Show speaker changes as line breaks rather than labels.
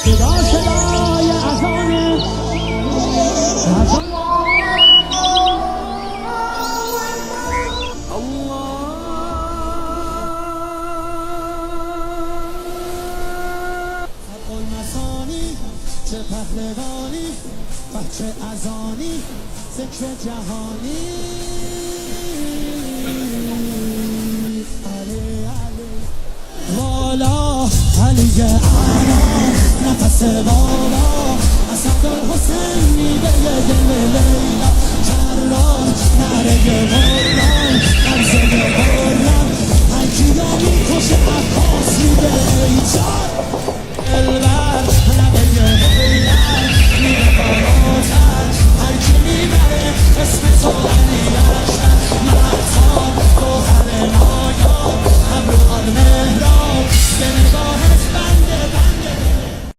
صدای اذان چه پهلوانی بچه ازانی ذکر جهانی علی علی والا علی اعلا نفس بالا اسد الحسین میده دل لیلا جرار نره غران عرضه غران هرکی را میکشه عباس میده ایجاد